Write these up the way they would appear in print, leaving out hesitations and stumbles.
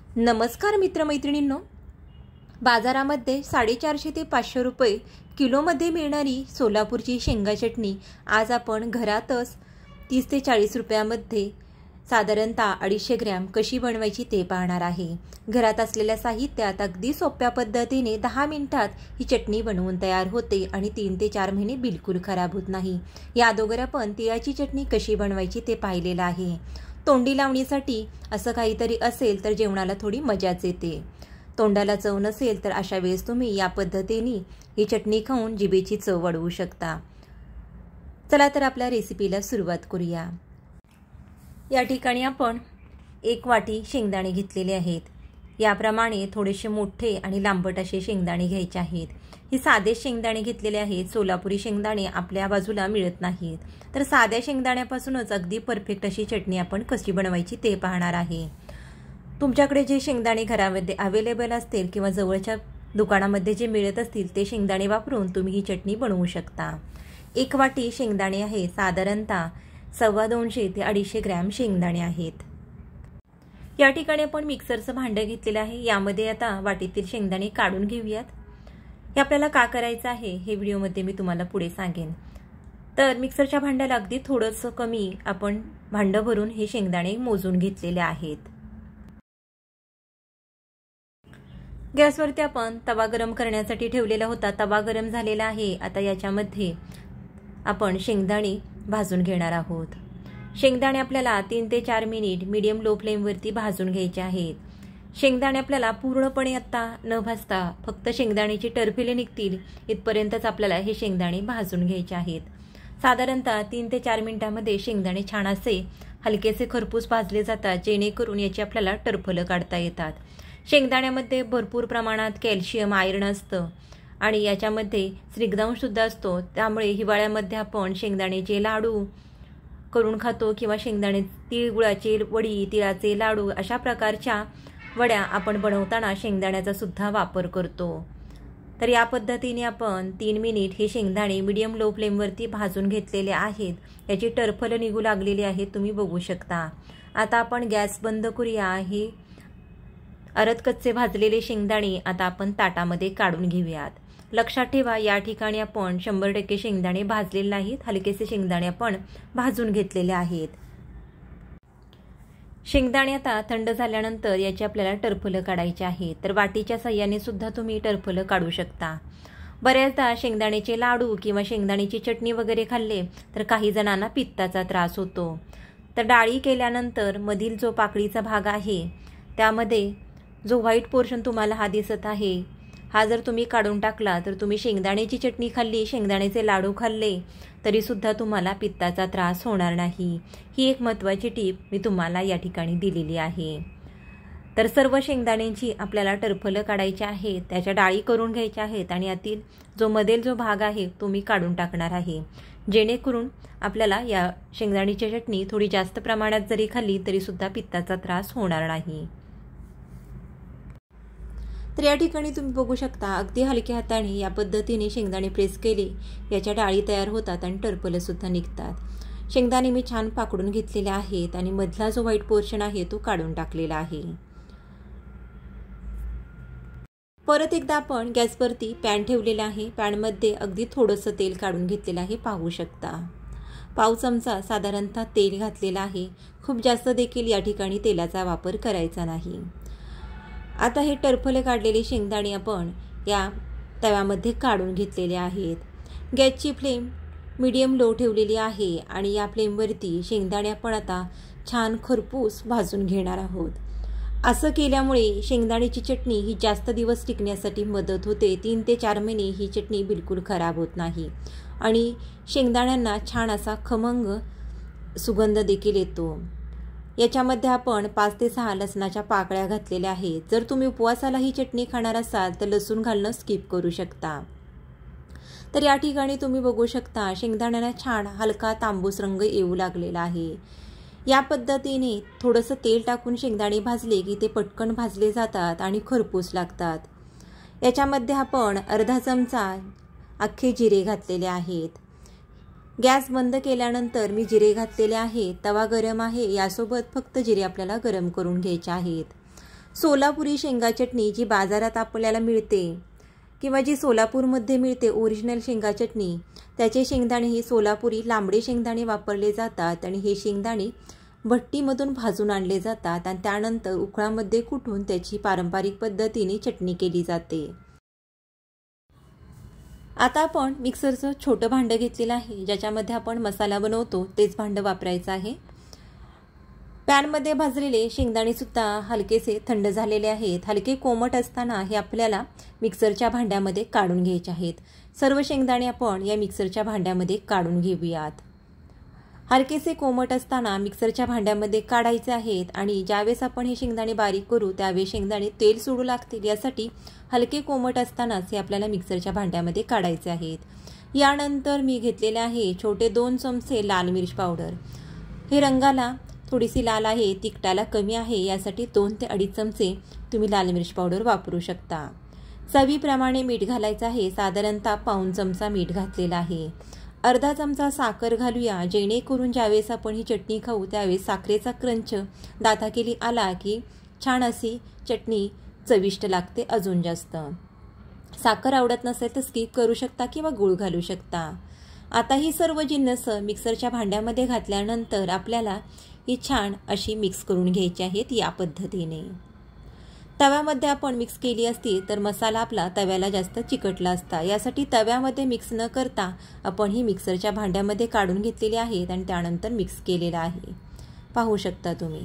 नमस्कार मित्रमैत्रिणींनो, बाजारामध्ये 450 ते 500 रुपये किलोमध्ये मिळणारी सोलापूरची शेंगा चटणी आज आपण घरातच 30 ते 40 रुपयामध्ये साधारणतः 250 ग्रॅम कशी बनवायची ते पाहणार आहे। घरात असलेल्या साहित्यात अगदी सोप्या पद्धतीने 10 मिनिटात ही चटणी बनवून तयार होते आणि 3 ते 4 महिने बिलकुल खराब होत नाही। या अगोदर आपण तिळाची चटणी कशी बनवायची ते पाहिलेलं आहे। तोंडी लावणीसाठी असं काहीतरी असेल तर जेवणाला थोडी मजाच येते। तोंडाला चव नसेल तर अशा वेळेस तुम्ही या पद्धतीने ही चटणी खाऊन जिभेची चव वाढवू शकता। चला तर आपल्या रेसिपीला सुरुवात करूया। या ठिकाणी आपण 1 वाटी शेंगदाणे घेतलेले आहेत। याप्रमाणे थोडेसे मोठे आणि लांबट असे शेंगदाणे घ्यायचे आहेत। ही साधे शेंगदाणे घेतलेले आहेत। सोलापुरी शेंगदाणे आपल्या बाजूला मिळत नाहीत, तर साध्या शेंगदाण्यापासूनच अगदी परफेक्ट अशी चटणी आपण कशी बनवायची ते पाहणार आहे। तुमच्याकडे जे शेंगदाणे घरामध्ये अवेलेबल असतील किंवा जवळच्या दुकानामध्ये जे मिळत असतील ते शेंगदाणे वापरून तुम्ही ही चटणी बनवू शकता। 1 वाटी शेंगदाणे आहे, साधारणतः 250 ते 250 ग्रॅम शेंगदाणे आहेत। या ठिकाणी आपण मिक्सरचं भांडं घेतलेलं आहे। यामध्ये आता वाटीतील शेंगदाणे काढून घेऊयात। हे आपल्याला का करायचं आहे हे व्हिडिओमध्ये मी तुम्हाला पुढे सांगेन। तर मिक्सरच्या भांड्याला अगदी थोडंसं कमी आपण भांडं भरून हे शेंगदाणे मोजून घेतलेले आहेत। गॅसवरती आपण तवा गरम करण्यासाठी ठेवलेला होता। तवा गरम झालेला आहे। आता याच्यामध्ये आपण शेंगदाणे भाजून घेणार आहोत। शेंगदाणे आपल्याला 3 ते 4 मिनिट मीडियम लो फ्लेमवरती भाजून घ्यायचे आहेत। शेंगदाणे आपल्याला पूर्णपणे आता न भाजता फक्त शेंगदाण्याची टरफले निघतील इथपर्यंतच आपल्याला हे शेंगदाणे भाजून घ्यायचे आहेत। साधारणतः 3 ते 4 मिनिटांमध्ये शेंगदाणे छान असे हलकेसे खरपूस भाजले जातात, जेणेकरून याची आपल्याला टरफलं काढता येतात। शेंगदाण्यामध्ये भरपूर प्रमाणात कॅल्शियम, आयर्न असतं आणि याच्यामध्ये स्निग्धांश सुद्धा असतो। त्यामुळे हिवाळ्यामध्ये आपण शेंगदाण्याचे लाडू करून खातो किंवा शेंगदाणे तिळगुळाचे वडी, तिळाचे लाडू अशा प्रकारच्या वड्या आपण बनवताना शेंगदाण्याचा सुद्धा वापर करतो। तर या पद्धतीने आपण 3 मिनिट हे शेंगदाणे मीडियम लो फ्लेमवरती भाजून घेतलेले आहेत। याची टरफलं निघू लागलेली आहेत, तुम्ही बघू शकता। आता आपण गॅस बंद करूया। हे अर्ध कच्चे भाजलेले शेंगदाणे आता आपण ताटामध्ये काढून घेऊयात। लक्षात ठेवा, या ठिकाणी आपण 100% शेंगदाणे भाजलेले नाहीत, हलकेसे शेंगदाणे आपण भाजून घेतलेले आहेत। शेंगदाणे आता थंड झाल्यानंतर याची आपल्याला टरफलं काढायची आहे। तर वाटीच्या साहाय्याने सुद्धा तुम्ही टरफलं काढू शकता। बऱ्याचदा शेंगदाण्याचे लाडू किंवा शेंगदाण्याची चटणी वगैरे खाल्ले तर काही जणांना पित्ताचा त्रास होतो। तर डाळी केल्यानंतर मधील जो पाकळीचा भाग आहे त्यामध्ये जो व्हाईट पोर्शन तुम्हाला हा दिसत आहे, हा जर तुम्ही काढून टाकला तर तुम्ही शेंगदाण्याची चटणी खाल्ली, शेंगदाण्याचे लाडू खाल्ले तरी सुद्धा तुम्हाला पित्ताचा त्रास होणार नाही। ही एक महत्त्वाची टीप मी तुम्हाला या ठिकाणी दिलेली आहे। तर सर्व शेंगदाण्यांची आपल्याला टरफलं काढायची आहे, त्याच्या डाळी करून घ्यायच्या आहेत आणि यातील जो मधील जो भाग आहे तो मी काढून टाकणार आहे, जेणेकरून आपल्याला या शेंगदाण्याची चटणी थोडी जास्त प्रमाणात जरी खाल्ली तरी सुद्धा पित्ताचा त्रास होणार नाही। तर या ठिकाणी तुम्ही बघू शकता, अगदी हलक्या हाताने या पद्धतीने शेंगदाणे प्रेस केले याच्या डाळी तयार होतात आणि टरफलं सुद्धा निघतात। शेंगदाणे मी छान पाकडून घेतलेले आहेत आणि मधला जो व्हाईट पोर्शन आहे तो काढून टाकलेला आहे। परत एकदा आपण गॅसवरती पॅन ठेवलेला आहे। पॅनमध्ये अगदी थोडंसं तेल काढून घेतलेलं आहे, पाहू शकता। पाव चमचा साधारणतः तेल घातलेलं आहे। खूप जास्त देखील या ठिकाणी तेलाचा वापर करायचा नाही। आता हे टरफले काढलेले शेंगदाणे आपण या तव्यामध्ये काढून घेतलेले आहेत। गॅसची फ्लेम मीडियम लो ठेवलेली आहे आणि या फ्लेमवरती शेंगदाणे आपण आता छान खरपूस भाजून घेणार आहोत। असं केल्यामुळे शेंगदाण्याची चटणी ही जास्त दिवस टिकण्यासाठी मदत होते। 3 ते 4 महिने ही चटणी बिलकुल खराब होत नाही आणि शेंगदाण्यांना छान असा खमंग सुगंध देखील येतो। याच्यामध्ये आपण 5 ते 6 लसणाच्या पाकळ्या घातलेल्या आहेत। जर तुम्ही उपवासाला ही चटणी खाणार असाल तर लसूण घालणं स्किप करू शकता। तर या ठिकाणी तुम्ही बघू शकता, शेंगदाण्यांना छान हलका तांबूस रंग येऊ लागलेला आहे। या पद्धतीने थोडंसं तेल टाकून शेंगदाणे भाजले की ते पटकन भाजले जातात आणि खरपूस लागतात। याच्यामध्ये आपण अर्धा चमचा अख्खे जिरे घातलेले आहेत। गॅस बंद केल्यानंतर मी जिरे घातलेले आहेत। तवा गरम आहे, यासोबत फक्त जिरे आपल्याला गरम करून घ्यायचे आहेत। सोलापुरी शेंगा चटणी जी बाजारात आपल्याला मिळते किंवा जी सोलापूरमध्ये मिळते ओरिजिनल शेंगा चटणी, त्याचे शेंगदाणे ही सोलापुरी लांबडे शेंगदाणे वापरले जातात आणि हे शेंगदाणे भट्टीमधून भाजून आणले जातात आणि त्यानंतर उखळामध्ये कुटून त्याची पारंपरिक पद्धतीने चटणी केली जाते। आता आपण मिक्सरचं छोटं भांडं घेतलेलं आहे, ज्याच्यामध्ये आपण मसाला बनवतो तेच भांडं वापरायचं आहे। पॅनमध्ये भाजलेले शेंगदाणे सुद्धा हलकेसे थंड झालेले आहेत। हलके कोमट असताना हे आपल्याला मिक्सरच्या भांड्यामध्ये काढून घ्यायचे आहेत। सर्व शेंगदाणे आपण या मिक्सरच्या भांड्यामध्ये काढून घेऊयात। हलकेसे कोमट असताना मिक्सरच्या भांड्यामध्ये काढायचे आहेत आणि ज्यावेळेस आपण हे शेंगदाणे बारीक करू त्यावेळेस शेंगदाणे तेल सोडू लागतील, यासाठी हलके कोमट असतानाच हे आपल्याला मिक्सरच्या भांड्यामध्ये काढायचे आहेत। यानंतर मी घेतलेले आहे छोटे 2 चमचे लाल मिरच पावडर। हे रंगाला थोडीशी लाल आहे, तिखटाला कमी आहे, यासाठी 2 ते 2.5 चमचे तुम्ही लाल मिरच पावडर वापरू शकता। चवीप्रमाणे मीठ घालायचं आहे, साधारणतः पाऊण चमचा मीठ घातलेला आहे। अर्धा चमचा साखर घालूया, जेणेकरून ज्यावेळेस आपण ही चटणी खाऊ त्यावेळेस साखरेचा क्रंच दाताखाली आला की छान अशी चटणी चविष्ट लागते अजून जास्त। साखर आवडत नसेल तर स्किप करू शकता किंवा गूळ घालू शकता। आता ही सर्व जिन्नस मिक्सरच्या भांड्यामध्ये घातल्यानंतर आपल्याला ही छान अशी मिक्स करून घ्यायची आहेत। या पद्धतीने तव्यामध्ये आपण मिक्स केली असती तर मसाला आपला तव्याला जास्त चिकटला असता, यासाठी तव्यामध्ये मिक्स न करता आपण ही मिक्सरच्या भांड्यामध्ये काढून घेतलेली आहेत आणि त्यानंतर मिक्स केलेला आहे। पाहू शकता तुम्ही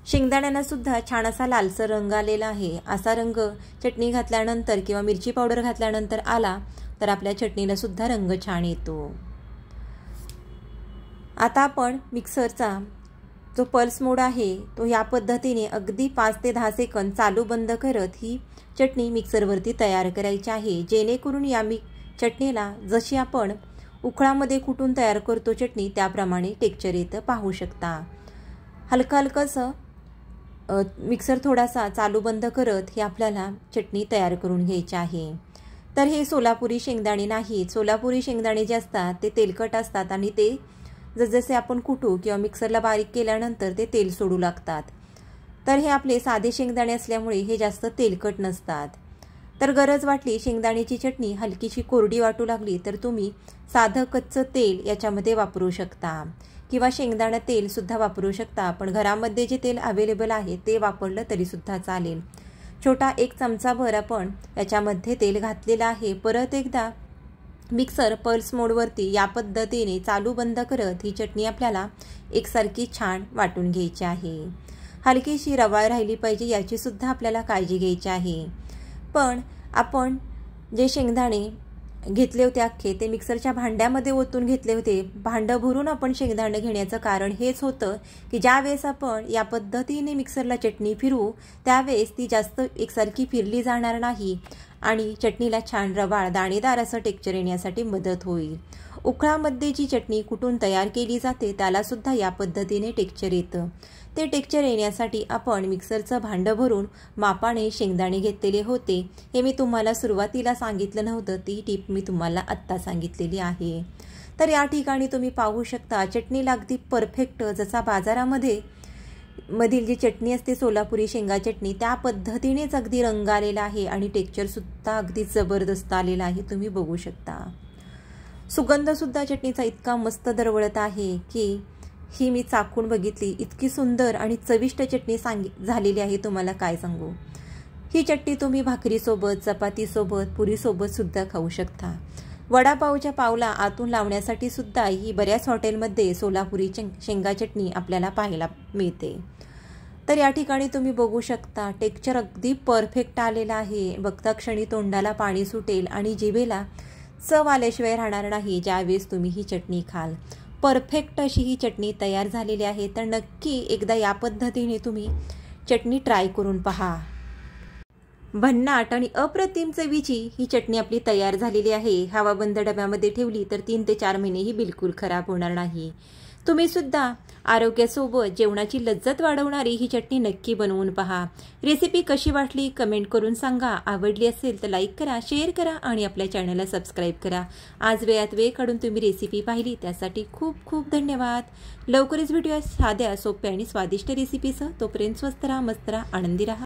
शेंगदाण्यांना सुद्धा छान असा लालसर रंग आलेला आहे। असा रंग चटणी घातल्यानंतर किंवा मिरची पावडर घातल्यानंतर आला तर आपल्या चटणीला सुद्धा रंग छान येतो। आता आपण मिक्सरचा जो पल्स मोड आहे तो या पद्धतीने अगदी 5 ते 10 सेकंद चालू बंद करत ही चटणी मिक्सरवरती तयार करायची आहे, जेणेकरून या चटणीला जशी आपण उखळामध्ये कुटून तयार करतो चटणी त्याप्रमाणे टेक्स्चर येतं। पाहू शकता हलकंसं मिक्सर थोडासा चालू बंद करत ही आपल्याला चटणी तयार करून घ्यायची आहे। तर हे सोलापुरी शेंगदाणे नाहीत, सोलापुरी शेंगदाणे जे असतात ते तेलकट असतात आणि ते जसजसे आपण कुटू किंवा मिक्सरला बारीक केल्यानंतर ते तेल सोडू लागतात। तर हे आपले साधे शेंगदाणे असल्यामुळे हे जास्त तेलकट नसतात। तर गरज वाटली शेंगदाण्याची चटणी हलकीशी कोरडी वाटू लागली तर तुम्ही साधं कच्चं तेल याच्यामध्ये वापरू शकता किंवा शेंगदाणा तेल सुद्धा वापरू शकता, पण घरामध्ये जे तेल अवेलेबल आहे ते वापरलं तरी सुद्धा चालेल। छोटा 1 चमचाभर आपण याच्यामध्ये तेल घातलेलं आहे। परत एकदा मिक्सर पल्स मोडवरती या पद्धतीने चालू बंद करत ही चटणी आपल्याला एकसारखी छान वाटून घ्यायची आहे। हलकीशी रवाळ राहिली पाहिजे याची सुद्धा आपल्याला काळजी घ्यायची आहे। पण आपण जे शेंगदाणे घेतले होते अख्खे ते मिक्सरच्या भांड्यामध्ये ओतून घेतले होते। भांडं भरून आपण शेंगदाणे घेण्याचं कारण हेच होतं की ज्यावेळेस आपण या पद्धतीने मिक्सरला चटणी फिरवू त्यावेळेस ती जास्त एकसारखी फिरली जाणार नाही आणि चटणीला छान रवाळ दाणेदार असं टेक्स्चर येण्यासाठी मदत होईल। उखळामध्ये जी चटणी कुटून तयार केली जाते त्याला सुद्धा या पद्धतीने टेक्स्चर येतं। ते टेक्स्चर येण्यासाठी आपण मिक्सरचं भांडं भरून मापाने शेंगदाणे घेतलेले होते। हे मी तुम्हाला सुरुवातीला सांगितलं नव्हतं, ती टिप मी तुम्हाला आत्ता सांगितलेली आहे। तर या ठिकाणी तुम्ही पाहू शकता चटणीला अगदी परफेक्ट जसा बाजारामध्ये मधील जी चटणी असते सोलापुरी शेंगा चटणी त्या पद्धतीनेच अगदी रंग आलेला आहे आणि टेक्स्चर सुद्धा अगदी जबरदस्त आलेला आहे, तुम्ही बघू शकता। सुगंध सुद्धा चटणीचा इतका मस्त दरवळत आहे की ही मी चाखून बघितली, इतकी सुंदर आणि चविष्ट चटणी झालेली आहे, तुम्हाला काय सांगू। ही चटणी तुम्ही भाकरीसोबत, चपातीसोबत, पुरीसोबत सुद्धा खाऊ शकता। वडापावच्या पावला आतून लावण्यासाठी सुद्धा ही बऱ्याच हॉटेलमध्ये सोलापुरी शेंगा चटणी आपल्याला पाहायला मिळते। तर या ठिकाणी तुम्ही बघू शकता टेक्स्चर अगदी परफेक्ट आलेला आहे। बघता क्षणी तोंडाला पाणी सुटेल आणि जिभेला चव आल्याशिवाय राहणार नाही ज्यावेळेस तुम्ही ही चटणी खाल। परफेक्ट अशी ही चटणी तयार झालेली आहे। तर नक्की एकदा या पद्धतीने तुम्ही चटणी ट्राय करून पहा। भन्नाट आणि अप्रतिम चवीची ही चटणी आपली तयार झालेली आहे। हवाबंद डब्यामध्ये ठेवली तर 3 ते 4 महिने ही बिलकुल खराब होणार नाही। तुम्हीसुद्धा आरोग्यासोबत जेवणाची लज्जत वाढवणारी ही चटणी नक्की बनवून पहा। रेसिपी कशी वाटली कमेंट करून सांगा। आवडली असेल तर लाईक करा, शेअर करा आणि आपल्या चॅनलला सबस्क्राईब करा। आज वेळात वेळ काढून तुम्ही रेसिपी पाहिली त्यासाठी खूप खूप धन्यवाद। लवकरच व्हिडिओ साध्या, सोप्या आणि स्वादिष्ट रेसिपीसह। तोपर्यंत स्वस्त राहा, मस्त राहा, आनंदी राहा।